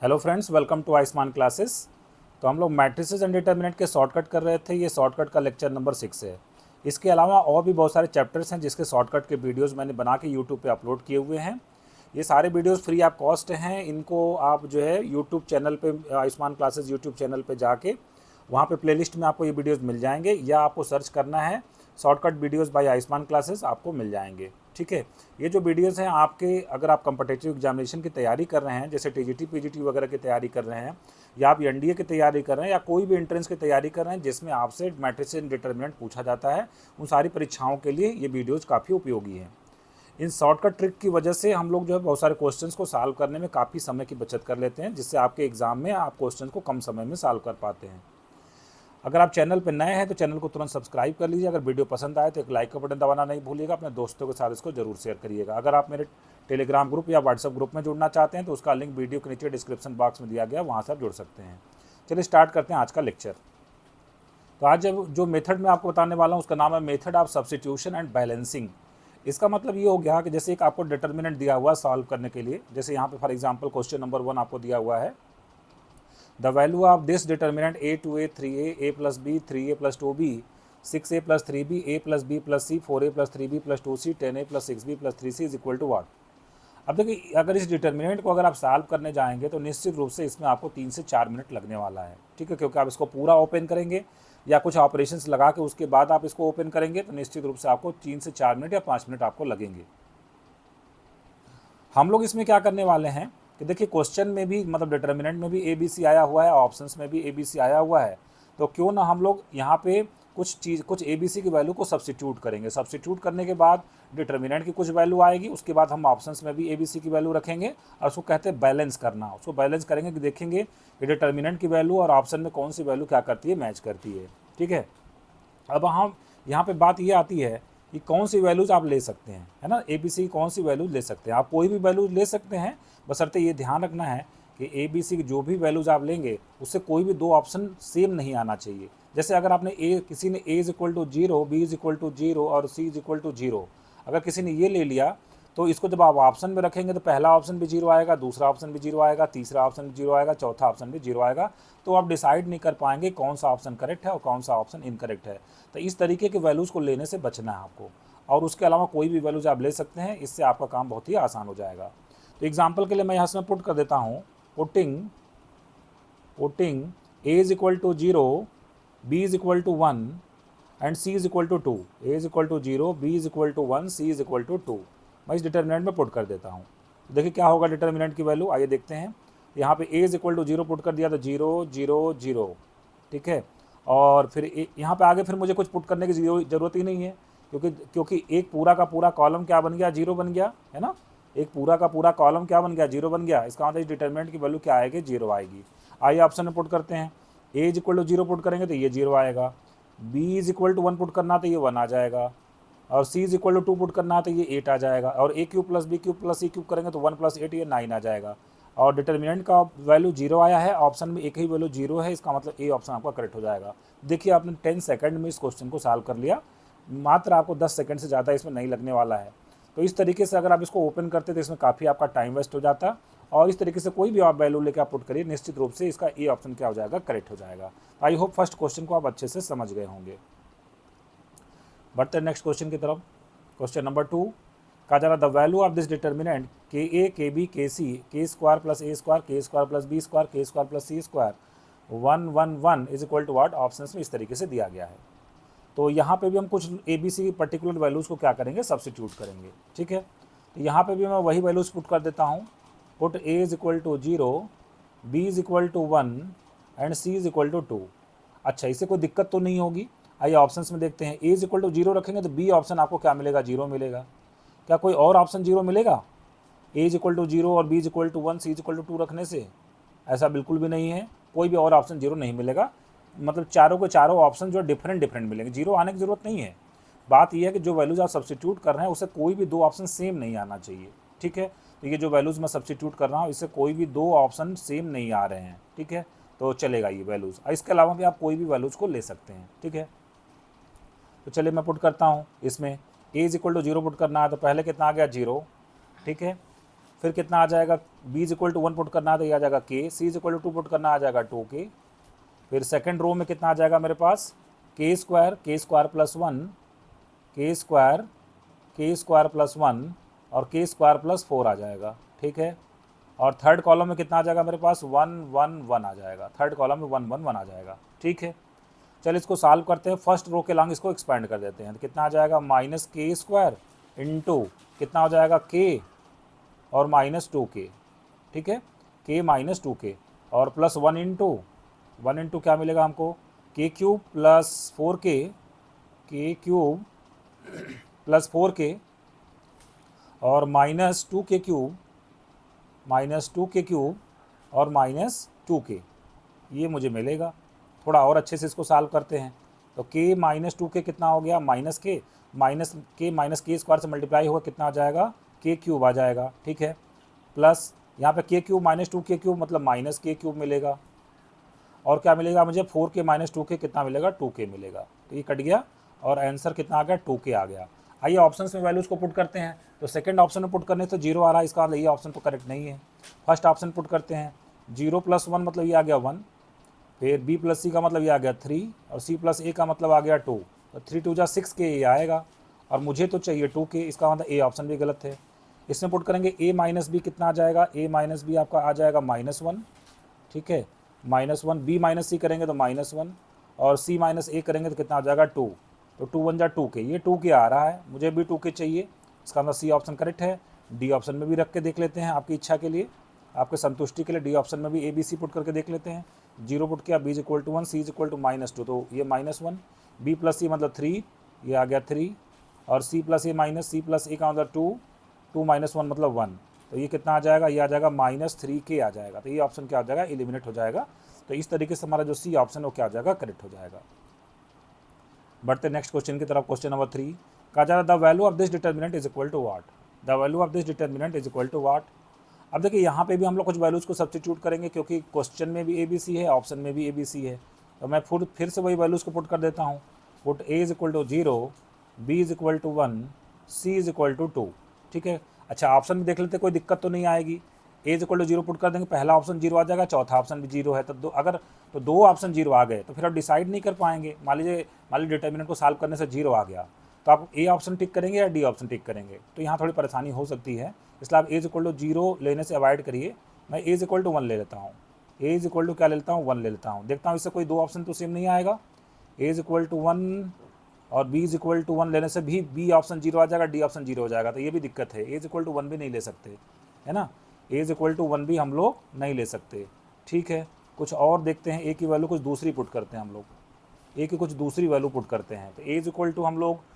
Hello friends, welcome to Ayushman classes. तो हम लोग मैट्रिसेस एंड डिटर्मिनेंट के शॉर्टकट कर रहे थे। ये शॉर्टकट का लेक्चर नंबर 6 है। इसके अलावा और भी बहुत सारे चैप्टर्स हैं जिसके शॉर्टकट के वीडियोस मैंने बना के यूट्यूब पे अपलोड किए हुए हैं। ये सारे वीडियोस फ्री ऑफ कॉस्ट हैं। इनको आप जो है यूट्यूब चैनल पे, आयुष्मान क्लासेस यूट्यूब चैनल पे जाके वहाँ पे प्लेलिस्ट में आपको ये वीडियोस मिल जाएंगे, या आपको सर्च करना है shortcut videos bye Ayushman classes, आपको मिल जाएंगे। ठीक है, ये जो वीडियोस हैं आपके, अगर आप कम्पिटिटिव एग्जामिनेशन की तैयारी कर रहे हैं, जैसे टीजीटी पीजीटी वगैरह की तैयारी कर रहे हैं, या आप एनडीए की तैयारी कर रहे हैं, या कोई भी एंट्रेंस की तैयारी कर रहे हैं जिसमें आपसे मैट्रिसेस एंड डिटर्मिनेंट पूछा जाता है, उन सारी परीक्षाओं के लिए ये वीडियोज़ काफ़ी उपयोगी हैं। इन शॉर्टकट ट्रिक की वजह से हम लोग जो है बहुत सारे क्वेश्चंस को सॉल्व करने में काफ़ी समय की बचत कर लेते हैं, जिससे आपके एग्जाम में आप क्वेश्चन को कम समय में सॉल्व कर पाते हैं। अगर आप चैनल पर नए हैं तो चैनल को तुरंत सब्सक्राइब कर लीजिए। अगर वीडियो पसंद आए तो एक लाइक का बटन दबाना नहीं भूलिएगा। अपने दोस्तों के साथ इसको जरूर शेयर करिएगा। अगर आप मेरे टेलीग्राम ग्रुप या व्हाट्सएप ग्रुप में जुड़ना चाहते हैं तो उसका लिंक वीडियो के नीचे डिस्क्रिप्शन बॉक्स में दिया गया, वहाँ से आप जुड़ सकते हैं। चलिए स्टार्ट करते हैं आज का लेक्चर। तो आज जो मेथड मैं आपको बताने वाला हूँ उसका नाम है method of substitution and balancing. इसका मतलब ये हो गया कि जैसे एक आपको डिटर्मिनेंट दिया हुआ सॉल्व करने के लिए, जैसे यहाँ पे फॉर एग्जांपल क्वेश्चन नंबर 1 आपको दिया हुआ है, the value of this determinant a 2a 3a a plus b 3a plus 2b 6a plus 3b a plus b plus c 4a plus 3b plus 2c 10a plus 6b plus 3c is equal to what. अब देखिए, अगर इस determinant को अगर आप solve करने जाएंगे तो निश्चित रूप से इसमें आपको 3 से 4 मिनट लगने वाला है। ठीक है, क्योंकि आप इसको पूरा ओपन करेंगे या कुछ ऑपरेशंस लगा के उसके बाद आप इसको ओपन करेंगे तो निश्चित रूप से आपको 3 से 4 मिनट या 5 मिनट आपको लगेंगे। हम लोग इसमें क्या करने वाले हैं कि देखिए, क्वेश्चन में भी मतलब डिटर्मिनेंट में भी ए बी सी आया हुआ है, ऑप्शंस में भी ए बी सी आया हुआ है, तो क्यों ना हम लोग यहाँ पे कुछ ए बी सी की वैल्यू को सब्स्टिट्यूट करेंगे। सब्स्टिट्यूट करने के बाद डिटर्मिनेंट की कुछ वैल्यू आएगी, उसके बाद हम ऑप्शंस में भी ए बी सी की वैल्यू रखेंगे और उसको कहते हैं बैलेंस करना। उसको बैलेंस करेंगे कि देखेंगे कि डिटर्मिनेंट की वैल्यू और ऑप्शन में कौन सी वैल्यू क्या करती है, मैच करती है। ठीक है, अब हम यहाँ पे बात ये आती है कि कौन सी वैल्यूज़ आप ले सकते हैं, है ना। ए बी सी कौन सी वैल्यूज ले सकते हैं, आप कोई भी वैल्यूज ले सकते हैं, बशर्ते ये ध्यान रखना है कि ए बी सी की जो भी वैल्यूज़ आप लेंगे उससे कोई भी दो ऑप्शन सेम नहीं आना चाहिए। जैसे अगर आपने किसी ने A is equal to 0, B is equal to 0 और सी इज इक्वल टू 0, अगर किसी ने ये ले लिया तो इसको जब आप ऑप्शन में रखेंगे तो पहला ऑप्शन भी 0 आएगा, दूसरा ऑप्शन भी 0 आएगा, तीसरा ऑप्शन भी 0 आएगा, चौथा ऑप्शन भी 0 आएगा। तो आप डिसाइड नहीं कर पाएंगे कौन सा ऑप्शन करेक्ट है और कौन सा ऑप्शन इनकरेक्ट है। तो इस तरीके के वैल्यूज़ को लेने से बचना है आपको, और उसके अलावा कोई भी वैल्यूज आप ले सकते हैं। इससे आपका काम बहुत ही आसान हो जाएगा। तो एग्जाम्पल के लिए मैं यहाँ से पुट कर देता हूँ, putting A is equal to 0, B is equal to 1 and C is equal to 2। A is equal to 0, B is equal to 1, C is equal to 2। मैं इस डिटर्मिनेंट में पुट कर देता हूँ। तो देखिए क्या होगा डिटर्मिनेंट की वैल्यू, आइए देखते हैं। यहाँ पे a is equal to 0 put कर दिया तो 0 0 0। ठीक है, और फिर यहाँ पे आगे फिर मुझे कुछ पुट करने की ज़रूरत ही नहीं है, क्योंकि एक पूरा का पूरा कॉलम क्या बन गया, 0 बन गया, है ना। एक पूरा का पूरा कॉलम क्या बन गया, 0 बन गया। इसका मतलब इस डिटर्मिनेंट की वैल्यू क्या आएगी, 0 आएगी। आइए ऑप्शन में पुट करते हैं। a is equal to 0 put करेंगे तो ये 0 आएगा, b is equal to 1 put करना तो ये 1 आ जाएगा, और c is equal to 2 put करना है तो ये 8 आ जाएगा, और a cube plus b cube plus c cube करेंगे तो 1 प्लस 8 ये 9 आ जाएगा। और डिटर्मिनेंट का वैल्यू 0 आया है, ऑप्शन में एक ही वैल्यू 0 है, इसका मतलब ए ऑप्शन आपका करेक्ट हो जाएगा। देखिए आपने 10 सेकंड में इस क्वेश्चन को सॉल्व कर लिया, मात्र आपको 10 सेकंड से ज़्यादा इसमें नहीं लगने वाला है। तो इस तरीके से अगर आप इसको ओपन करते तो इसमें काफ़ी आपका टाइम वेस्ट हो जाता, और इस तरीके से कोई भी आप वैल्यू लेकर आप पुट करिए, निश्चित रूप से इसका ए ऑप्शन क्या हो जाएगा, करेक्ट हो जाएगा। आई होप फर्स्ट क्वेश्चन को आप अच्छे से समझ गए होंगे। बढ़ते हैं नेक्स्ट क्वेश्चन की तरफ। क्वेश्चन नंबर 2 कहा जा रहा, the value of this determinant के ए के बी के सी के स्क्वायर प्लस ए स्क्वायर के स्क्वायर प्लस बी स्क्वायर के square plus C square 1 1 1 is equal to what. Option में इस तरीके से दिया गया है। तो यहाँ पे भी हम कुछ ए बी सी की पर्टिकुलर वैल्यूज़ को क्या करेंगे, सब्स्टिट्यूट करेंगे। ठीक है, तो यहाँ पे भी मैं वही वैल्यूज़ पुट कर देता हूँ। Put A is equal to 0, B is equal to 1 and C is equal to 2। अच्छा, इससे कोई दिक्कत तो नहीं होगी। आइए ऑप्शंस में देखते हैं। ए इज इक्वल टू 0 रखेंगे तो बी ऑप्शन आपको क्या मिलेगा, 0 मिलेगा। क्या कोई और ऑप्शन 0 मिलेगा ए इज इक्वल टू 0 और B is equal to 1 C is equal to 2 रखने से? ऐसा बिल्कुल भी नहीं है, कोई भी और ऑप्शन 0 नहीं मिलेगा। मतलब चारों के चारों ऑप्शन जो डिफरेंट मिलेंगे, 0 आने की ज़रूरत नहीं है। बात यह है कि जो वैल्यूज़ आप सब्स्टिट्यूट कर रहे हैं उससे कोई भी दो ऑप्शन सेम नहीं आना चाहिए। ठीक है, तो ये जो वैल्यूज़ मैं सब्स्टिट्यूट कर रहा हूँ इससे कोई भी दो ऑप्शन सेम नहीं आ रहे हैं। ठीक है, तो चलेगा ये वैल्यूज़। इसके अलावा भी आप कोई भी वैल्यूज़ को ले सकते हैं। ठीक है, तो चलिए मैं पुट करता हूँ। इसमें ए इज इक्वल टू 0 पुट करना है तो पहले कितना आ गया, 0। ठीक है, फिर कितना आ जाएगा, b is equal to 1 put करना है तो ये आ जाएगा k, c is equal to 2 put करना आ जाएगा 2k। फिर सेकेंड रो में कितना आ जाएगा मेरे पास, k square plus 1, k square plus 1 और k स्क्वायर प्लस 4 आ जाएगा, ठीक है। और थर्ड कॉलम में कितना आ जाएगा मेरे पास, 1 1 1 आ जाएगा, थर्ड कॉलम में 1 1 1 आ जाएगा, ठीक है। चल इसको सॉल्व करते हैं, फर्स्ट रो के लॉन्ग इसको एक्सपेंड कर देते हैं, तो कितना आ जाएगा माइनस के स्क्वायर इंटू कितना हो जाएगा k और माइनस 2k, ठीक है, k माइनस 2k और प्लस 1 इंटू क्या मिलेगा हमको, k cube plus 4k, k cube plus 4k और माइनस 2k क्यूब और माइनस 2k, ये मुझे मिलेगा। थोड़ा और अच्छे से इसको सॉल्व करते हैं, तो k माइनस 2k कितना हो गया, माइनस के स्क्वायर से मल्टीप्लाई होगा कितना आ जाएगा, k क्यूब आ जाएगा, ठीक है। प्लस यहाँ पे k cube minus 2k cube मतलब माइनस k क्यूब मिलेगा, और क्या मिलेगा मुझे, 4k माइनस 2k कितना मिलेगा, 2k मिलेगा। तो ये कट गया और आंसर कितना आ गया, 2k आ गया। आइए ऑप्शंस में वैल्यूज़ को पुट करते हैं, तो सेकंड ऑप्शन में पुट करने से 0 आ रहा है, इसका मतलब ये ऑप्शन तो करेक्ट नहीं है। फर्स्ट ऑप्शन पुट करते हैं, 0 प्लस 1 मतलब ये आ गया 1, फिर b प्लस सी का मतलब ये आ गया 3 और c प्लस a का मतलब आ गया 2, तो 3 2 जा 6k ये आएगा और मुझे तो चाहिए 2k, इसका मतलब a ऑप्शन भी गलत है। इसमें पुट करेंगे a माइनस बी कितना आ जाएगा, a माइनस बी आपका आ जाएगा -1, ठीक है, -1, b माइनस सी करेंगे तो -1 और c माइनस a करेंगे तो कितना आ जाएगा 2, तो 2 1 जा 2k, ये 2k आ रहा है, मुझे भी 2k चाहिए, इसका मतलब सी ऑप्शन करेक्ट है। डी ऑप्शन में भी रख के देख लेते हैं आपकी इच्छा के लिए, आपके संतुष्टि के लिए डी ऑप्शन में भी ए बी सी पुट करके देख लेते हैं। 0 पुट किया, b is equal to 1, c is equal to -2, तो ये -1, b प्लस सी मतलब 3, ये आ गया 3 और c प्लस a का मतलब 2, 2 - 1 मतलब 1, तो ये कितना आ जाएगा, ये आ जाएगा -3k आ जाएगा। तो ये ऑप्शन क्या हो जाएगा, एलिमिनेट हो जाएगा। तो इस तरीके से हमारा जो सी ऑप्शन है वो क्या हो जाएगा, करेक्ट हो जाएगा। बढ़ते नेक्स्ट क्वेश्चन की तरफ। क्वेश्चन नंबर 3 कहा जा रहा है the value of this determinant is equal to what, the value of this determinant is equal to what. अब देखिए यहाँ पे भी हम लोग कुछ वैल्यूज़ को सब्स्टिट्यूट करेंगे, क्योंकि क्वेश्चन में भी ABC है, ऑप्शन में भी ABC है, तो मैं फिर से वही वैल्यूज़ को पुट कर देता हूँ। Put a is equal to 0, b is equal to 1, c is equal to 2, ठीक है। अच्छा ऑप्शन में देख लेते, कोई दिक्कत तो नहीं आएगी। a is equal to 0 put कर देंगे, पहला ऑप्शन 0 आ जाएगा, चौथा ऑप्शन भी 0 है, तो दो ऑप्शन 0 आ गए तो फिर आप डिसाइड नहीं कर पाएंगे। मान लीजिए डिटर्मिनेंट को सॉल्व करने से 0 आ गया, तो आप ए ऑप्शन टिक करेंगे या डी ऑप्शन टिक करेंगे, तो यहाँ थोड़ी परेशानी हो सकती है, इसलिए आप ए इज इक्वल टू 0 लेने से अवॉइड करिए। मैं ए इज इक्वल टू 1 ले लेता हूँ, ए इज इक्वल टू क्या ले लेता हूँ, 1 ले लेता हूँ, देखता हूँ इससे कोई दो ऑप्शन तो सेम नहीं आएगा। ए इज इक्वल टू 1 और बी इज इक्वल टू 1 लेने से भी बी ऑप्शन 0 आ जाएगा, डी ऑप्शन 0 हो जाएगा, तो ये भी दिक्कत है। ए इज इक्वल टू 1 भी नहीं ले सकते, है ना, ए इज इक्वल टू 1 भी हम लोग नहीं ले सकते, ठीक है। कुछ और देखते हैं, ए की वैल्यू कुछ दूसरी पुट करते हैं हम लोग, ए की कुछ दूसरी वैल्यू पुट करते हैं। तो ए इज इक्वल टू हम लोग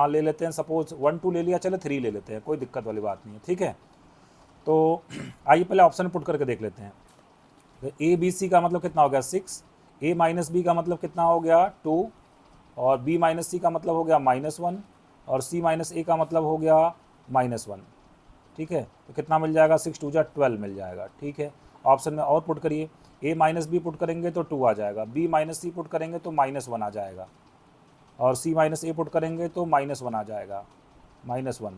ले लेते हैं, सपोज 1 2 ले लिया, चले 3 ले लेते हैं, कोई दिक्कत वाली बात नहीं है, ठीक है। तो आइए पहले ऑप्शन पुट करके देख लेते हैं। तो ए बी सी का मतलब कितना हो गया 6, ए माइनस बी का मतलब कितना हो गया 2 और बी माइनस सी का मतलब हो गया -1 और सी माइनस ए का मतलब हो गया -1, ठीक है। तो कितना मिल जाएगा, 6 2 जा 12 मिल जाएगा, ठीक है। ऑप्शन में और पुट करिए, a माइनस बी पुट करेंगे तो 2 आ जाएगा, b माइनस सी पुट करेंगे तो -1 आ जाएगा और c माइनस ए पुट करेंगे तो -1 आ जाएगा, -1,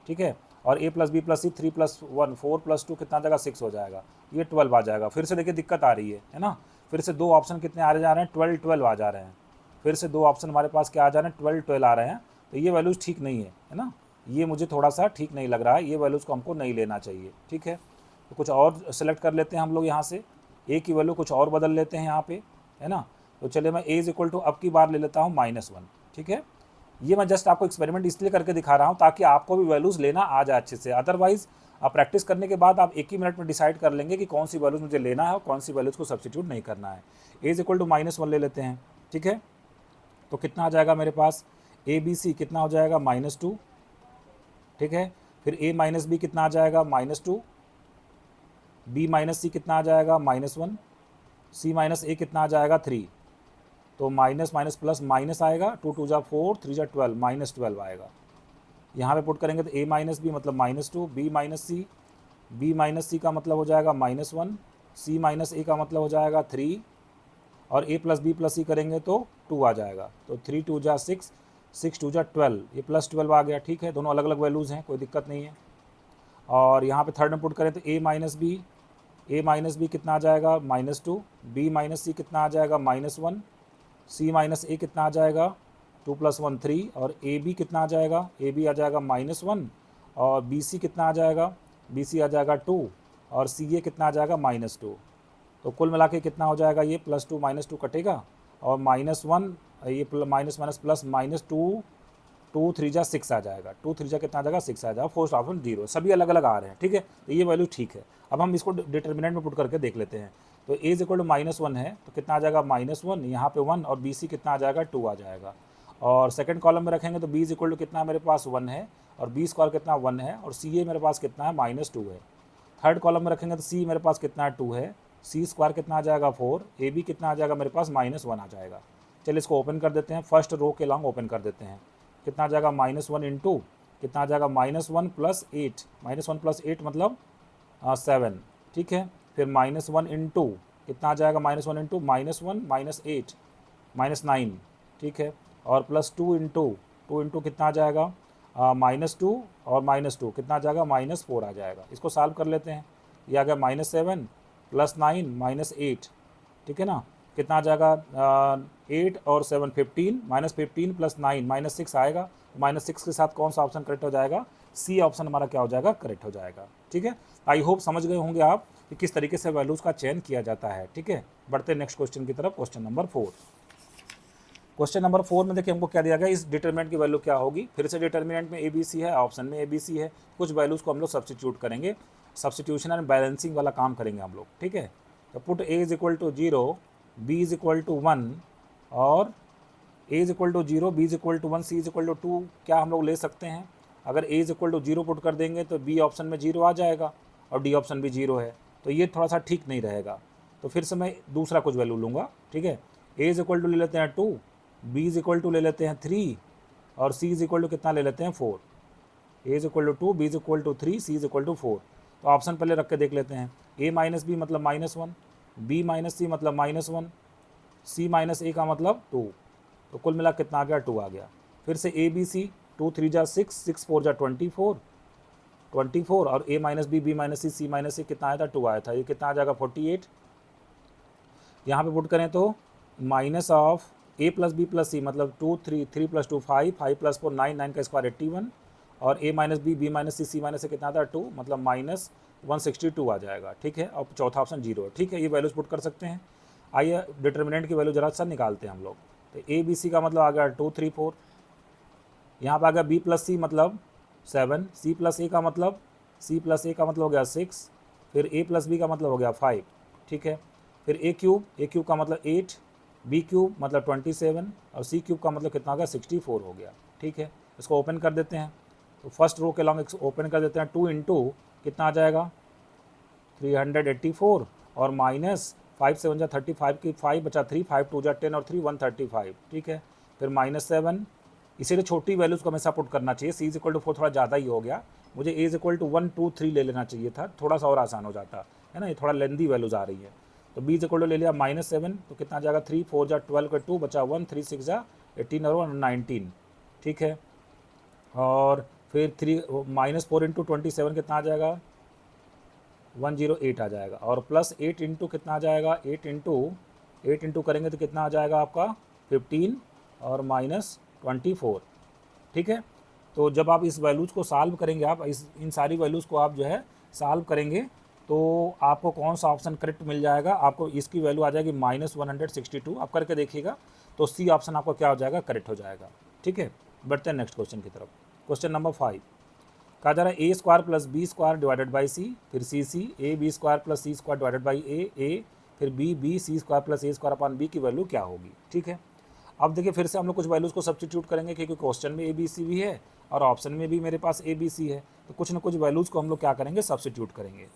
ठीक है। और a plus B plus C 3 plus 1 4 plus 2 कितना आ जाएगा 6 हो जाएगा, ये 12 आ जाएगा। फिर से देखिए दिक्कत आ रही है ना, फिर से दो ऑप्शन कितने आ जा रहे हैं, 12 12 आ जा रहे हैं, फिर से दो ऑप्शन हमारे पास क्या आ जा रहे हैं, 12 12 आ रहे हैं, तो ये वैल्यूज़ ठीक नहीं है ना, ये मुझे थोड़ा सा ठीक नहीं लग रहा है, ये वैल्यूज़ को हमको नहीं लेना चाहिए, ठीक है। तो कुछ और सेलेक्ट कर लेते हैं हम लोग यहाँ से, ए की वैल्यू कुछ और बदल लेते हैं यहाँ पे, है ना। तो चलिए मैं ए इज इक्वल टू अब की बार ले लेता हूँ -1, ठीक है। ये मैं जस्ट आपको एक्सपेरिमेंट इसलिए करके दिखा रहा हूँ ताकि आपको भी वैल्यूज़ लेना आ जाए अच्छे से, अदरवाइज़ आप प्रैक्टिस करने के बाद आप एक ही मिनट में डिसाइड कर लेंगे कि कौन सी वैल्यूज़ मुझे लेना है और कौन सी वैल्यूज़ को सब्स्टिट्यूट नहीं करना है। ए इज इक्वल टू -1 ले लेते हैं, ठीक है। तो कितना आ जाएगा मेरे पास, ए बी सी कितना हो जाएगा -2, ठीक है। फिर a माइनस बी कितना आ जाएगा -2, b माइनस सी कितना आ जाएगा -1, c माइनस ए कितना आ जाएगा 3, तो माइनस माइनस प्लस माइनस आएगा, 2 2 जा 4 3 जा 12 -12 आएगा। यहाँ पे पुट करेंगे तो a माइनस बी मतलब -2, b माइनस सी का मतलब हो जाएगा -1, c माइनस ए का मतलब हो जाएगा 3 और a प्लस बी प्लस सी करेंगे तो 2 आ जाएगा, तो 3 2 जा 6 6 2 जा 12, ये +12 आ गया, ठीक है। दोनों अलग अलग वैल्यूज़ हैं, कोई दिक्कत नहीं है। और यहाँ पे थर्ड में पुट करें तो ए माइनस बी कितना आ जाएगा -2, बी माइनस सी कितना आ जाएगा -1, सी माइनस ए कितना आ जाएगा 2 + 1 3, और ए बी कितना आ जाएगा, ए बी आ जाएगा -1, और बी सी कितना आ जाएगा, बी सी आ जाएगा 2, और सी ए कितना आ जाएगा -2। तो कुल मिला के कितना हो जाएगा, ये +2 -2 कटेगा, और -1 ये माइनस माइनस प्लस -2, 2 3 जा 6 आ जाएगा, 2 3 जा कितना आ जाएगा 6 आ जाएगा, फर्स्ट ऑप्शन 0, सभी अलग अलग आ रहे हैं। ठीक है, तो ये वैल्यू ठीक है। अब हम इसको डिटर्मिनेंट में पुट करके देख लेते हैं। तो ए इज इक्वल टू -1 है तो कितना आ जाएगा -1, यहाँ पे 1, और बी सी कितना आ जाएगा 2 आ जाएगा। और सेकंड कॉलम में रखेंगे तो बी इज इक्वल टू कितना मेरे पास 1 है, और बी स्क्वायर कितना 1 है, और सी ए मेरे पास कितना है -2 है। थर्ड कॉलम में रखेंगे तो सी मेरे पास कितना है 2 है, सी स्क्वायर कितना आ जाएगा 4, ए बी कितना आ जाएगा मेरे पास -1 आ जाएगा। चलिए इसको ओपन कर देते हैं, फर्स्ट रो के लॉन्ग ओपन कर देते हैं। कितना आ जाएगा -1 इंटू कितना आ जाएगा -1 + 8, -1 + 8 मतलब 7। ठीक है, फिर -1 इंटू कितना आ जाएगा, -1 इंटू -1 - 8 -9। ठीक है, और +2 इंटू 2 इंटू कितना आ जाएगा -2, और -2 कितना आ जाएगा -4 आ जाएगा। इसको सॉल्व कर लेते हैं। ये आ गया -7 + 9 - 8। ठीक है ना, कितना आ जाएगा 8 और 7 15, -15 + 9 -6 आएगा। -6 के साथ कौन सा ऑप्शन करेक्ट हो जाएगा, सी ऑप्शन हमारा क्या हो जाएगा, करेक्ट हो जाएगा। ठीक है, आई होप समझ गए होंगे आप कि किस तरीके से वैल्यूज़ का चयन किया जाता है। ठीक है, बढ़ते नेक्स्ट क्वेश्चन की तरफ। Question number 4। क्वेश्चन नंबर 4 में देखिए हमको क्या दिया गया, इस डिटरमिनेंट की वैल्यू क्या होगी। फिर से डिटरमिनेंट में ए बी सी है, ऑप्शन में ए बी सी है। कुछ वैल्यूज़ को हम लोग सब्सटीट्यूट करेंगे, सब्सटीट्यूशन एंड बैलेंसिंग वाला काम करेंगे हम लोग। ठीक है, तो put A is equal to 0, b is equal to 1, और a is equal to 0, b is equal to 1, c is equal to 2 क्या हम लोग ले सकते हैं। अगर a is equal to 0 put कर देंगे तो b ऑप्शन में 0 आ जाएगा, और d ऑप्शन भी 0 है, तो ये थोड़ा सा ठीक नहीं रहेगा। तो फिर से मैं दूसरा कुछ वैल्यू लूँगा। ठीक है, a इज इक्वल टू ले लेते हैं 2, b इज इक्वल टू ले लेते हैं 3, और c इज इक्वल टू कितना ले लेते हैं 4। a is equal to 2, b is equal to 3, c is equal to 4। तो ऑप्शन पहले रख के देख लेते हैं। a माइनस बी मतलब -1, b माइनस सी मतलब -1, c माइनस ए का मतलब 2। तो कुल मिला कितना आ गया, 2 आ गया। फिर से ए बी सी, 2 3 जा 6, 6 4 जा 24, और a minus B minus C, C minus C कितना आया था, 2 आया था। ये कितना आ जाएगा 48। यहाँ पे पुट करें तो minus of a plus B plus C मतलब 2 3 3 + 2 5, 5 + 4 9, 9 का स्क्वायर 81, और a minus B minus C minus से कितना आता है 2, मतलब -162 आ जाएगा। ठीक है, और चौथा ऑप्शन 0 है। ठीक है, ये वैल्यूज पुट कर सकते हैं। आइए डिटर्मिनेंट की वैल्यू जरा सा निकालते हैं हम लोग। तो ए बी सी का मतलब आ गया 2 3 4, यहाँ पर आ गया b प्लस सी मतलब 7, c प्लस ए का मतलब हो गया 6, फिर a प्लस बी का मतलब हो गया 5। ठीक है, फिर a क्यूब का मतलब 8, b क्यूब मतलब 27, और c क्यूब का मतलब कितना हो गया 64 हो गया। ठीक है, इसको ओपन कर देते हैं। तो फर्स्ट रो के लॉन्ग ओपन कर देते हैं। 2 इंटू कितना आ जाएगा 384, और माइनस 5 7 जा 35 की 5 बचा 3, 5 2 जा 10, और 3 135। ठीक है, फिर -7, इसीलिए छोटी वैल्यूज़ को हमेशा पुट करना चाहिए। c इज इक्वल टू 4 थोड़ा ज़्यादा ही हो गया, मुझे a इज इक्वल टू 1 2 3 ले लेना चाहिए था, थोड़ा सा और आसान हो जाता है ना। ये थोड़ा लेंदी वैल्यूज़ आ रही है। तो b इज इक्वल टू ले लिया -7, तो कितना आ जाएगा 3 4 जा 12 का 2 बचा 1, 3 6 जा 18 और 19। ठीक है, और फिर -4 इंटू 27 कितना आ जाएगा 108 आ जाएगा, और +8 इंटू कितना आ जाएगा 8 इंटू करेंगे तो कितना आ जाएगा आपका 15 और -24। ठीक है, तो जब आप इस वैल्यूज़ को सॉल्व करेंगे, आप इन सारी वैल्यूज़ को आप जो है सॉल्व करेंगे तो आपको कौन सा ऑप्शन करेक्ट मिल जाएगा। आपको इसकी वैल्यू आ जाएगी -162। आप करके देखिएगा तो सी ऑप्शन आपको क्या हो जाएगा, करेक्ट हो जाएगा। ठीक है, बढ़ते हैं नेक्स्ट क्वेश्चन की तरफ। क्वेश्चन नंबर 5 कहा जा रहा है a² + b² divided by c, फिर c a b² + c² divided by a, फिर b c² + a² upon b की वैल्यू क्या होगी। ठीक है, अब देखिए फिर से हम लोग कुछ वैल्यूज़ को सब्स्टिट्यूट करेंगे, क्योंकि क्वेश्चन में a b c भी है और ऑप्शन में भी मेरे पास a b c है, तो कुछ ना कुछ वैल्यूज़ को हम लोग क्या करेंगे, सब्स्टिट्यूट करेंगे।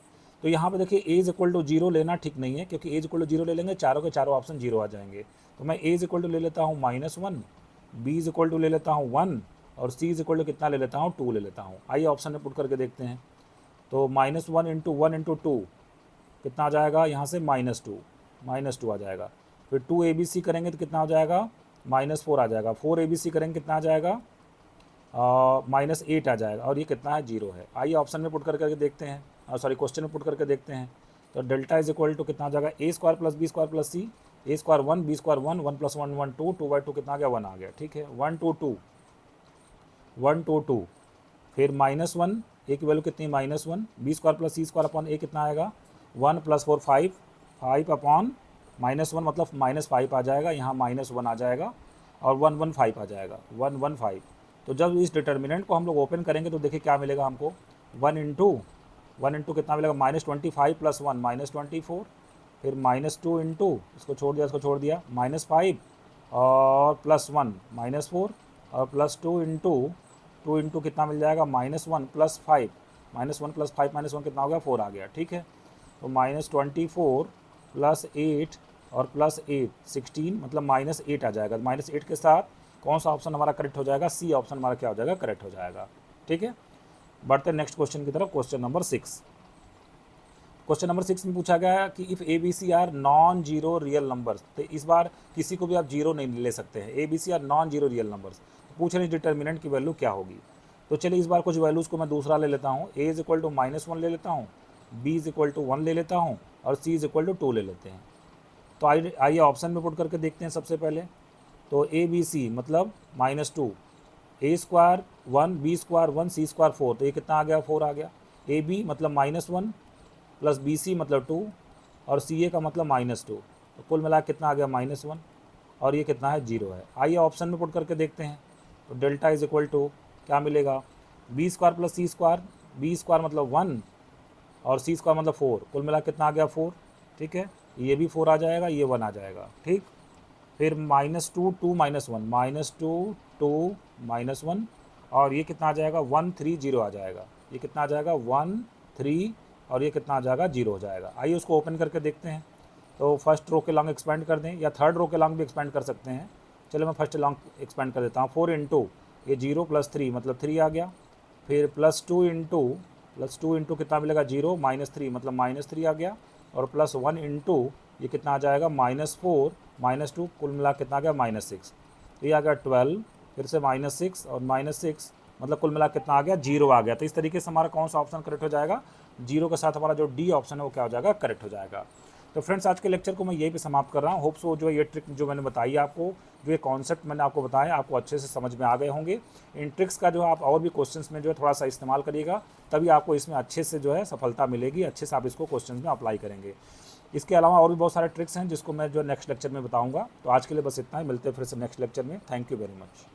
तो यहाँ पे देखिए a इज इक्वल टू 0 लेना ठीक नहीं है, क्योंकि a इज इक्वल टू 0 ले लेंगे चारों के चारों ऑप्शन 0 आ जाएंगे। तो मैं a इज इक्वल टू ले लेता हूँ -1, b इज इक्वल टू ले लेता हूँ 1, और c इज इक्वल टू कितना ले लेता हूँ 2 ले लेता हूँ। आइए ऑप्शन में पुट करके देखते हैं। तो -1 इंटू 1 इंटू 2 कितना आ जाएगा, यहाँ से -2 आ जाएगा। फिर 2 ABC करेंगे तो कितना हो जाएगा -4 आ जाएगा। 4 ABC करेंगे कितना आ जाएगा -8 आ जाएगा और ये कितना है 0 है। आइए ऑप्शन में पुट करके देखते हैं, सॉरी क्वेश्चन में पुट करके देखते हैं। तो डेल्टा इज इक्वल टू कितना आ जाएगा A square plus B square plus C, A square 1 B square 1 1 plus 1 1 2 2 by 2 कितना आ गया 1 आ गया। ठीक है 1 2 2 1 2 2 फिर -1 ए की वैल्यू कितनी -1 B square plus C square upon ए कितना आएगा 1 प्लस 4 5 5 अपॉन -1 मतलब -5 आ जाएगा, यहाँ -1 आ जाएगा और 1 1 5 आ जाएगा 1 1 5। तो जब इस डिटर्मिनेंट को हम लोग ओपन करेंगे तो देखिए क्या मिलेगा हमको 1 इंटू कितना मिलेगा -25 प्लस 1 -24, फिर -2 इंटू इसको छोड़ दिया -5 और प्लस 1 -4 और प्लस 2 इंटू कितना मिल जाएगा -1 प्लस 5 -1 प्लस 5 -1 कितना हो गया 4 आ गया। ठीक है तो -24 प्लस 8 और प्लस 8 16 मतलब -8 आ जाएगा। -8 के साथ कौन सा ऑप्शन हमारा करेक्ट हो जाएगा, सी ऑप्शन हमारा क्या हो जाएगा करेक्ट हो जाएगा। ठीक है बढ़ते हैं नेक्स्ट क्वेश्चन की तरफ। क्वेश्चन नंबर 6 में पूछा गया है कि if A B C are non zero real numbers, तो इस बार किसी को भी आप जीरो नहीं ले सकते हैं। A B C are non zero real numbers पूछ रहे हैं डिटर्मिनेंट की वैल्यू क्या होगी। तो चलिए इस बार कुछ वैल्यूज़ को मैं दूसरा ले लेता हूँ। ए इज इक्वल टू -1 ले लेता हूँ, बी इज इक्वल टू 1 ले लेता हूँ और सी इज इक्वल टू 2 ले लेते हैं। तो आइए ऑप्शन में पुट करके देखते हैं सबसे पहले। तो ए बी सी मतलब -2, ए स्क्वायर 1 बी स्क्वायर 1 सी स्क्वायर 4, तो ये कितना आ गया 4 आ गया। ए बी मतलब -1 प्लस बी सी मतलब 2 और सी ए का मतलब -2, तो कुल मिला कितना आ गया -1 और ये कितना है 0 है। आइए ऑप्शन में पुट करके देखते हैं। तो डेल्टा इज इक्वल टू क्या मिलेगा B square plus C square, B square मतलब 1 और सी स्क्वायर मतलब 4, कुल मिला कितना आ गया 4। ठीक है ये भी 4 आ जाएगा, ये 1 आ जाएगा। ठीक फिर -2 2 -1 -2 2 -1 और ये कितना आ जाएगा 1 3 0 आ जाएगा। ये कितना आ जाएगा 1 3 और ये कितना आ जाएगा 0 हो जाएगा। आइए उसको ओपन करके देखते हैं। तो फर्स्ट रो के लॉन्ग एक्सपेंड कर दें या थर्ड रो के लॉन्ग भी एक्सपेंड कर सकते हैं। चलो मैं फर्स्ट लॉन्ग एक्सपेंड कर देता हूँ। 4 इंटू ये 0 प्लस 3 मतलब 3 आ गया, फिर +2 इंटू कितना मिलेगा 0 -3 मतलब -3 आ गया और +1 इंटू ये कितना आ जाएगा -4 -2 कुल मिला कितना आ गया -6, तो ये आ गया 12, फिर से -6 और -6 मतलब कुल मिला कितना आ गया 0 आ गया। तो इस तरीके से हमारा कौन सा ऑप्शन करेक्ट हो जाएगा 0 के साथ हमारा जो डी ऑप्शन है वो क्या हो जाएगा करेक्ट हो जाएगा। तो फ्रेंड्स आज के लेक्चर को मैं यहीं पे समाप्त कर रहा हूँ। होप्स वो जो ये ट्रिक जो मैंने बताई आपको, जो ये कॉन्सेप्ट मैंने आपको बताया आपको अच्छे से समझ में आ गए होंगे। इन ट्रिक्स का जो आप और भी क्वेश्चंस में जो है थोड़ा सा इस्तेमाल करिएगा, तभी आपको इसमें अच्छे से जो है सफलता मिलेगी, अच्छे से आप इसको क्वेश्चंस में अप्लाई करेंगे। इसके अलावा और भी बहुत सारे ट्रिक्स हैं जिसको मैं जो नेक्स्ट लेक्चर में बताऊँगा। तो आज के लिए बस इतना ही, मिलते हैं फिर से नेक्स्ट लेक्चर में। Thank you very much.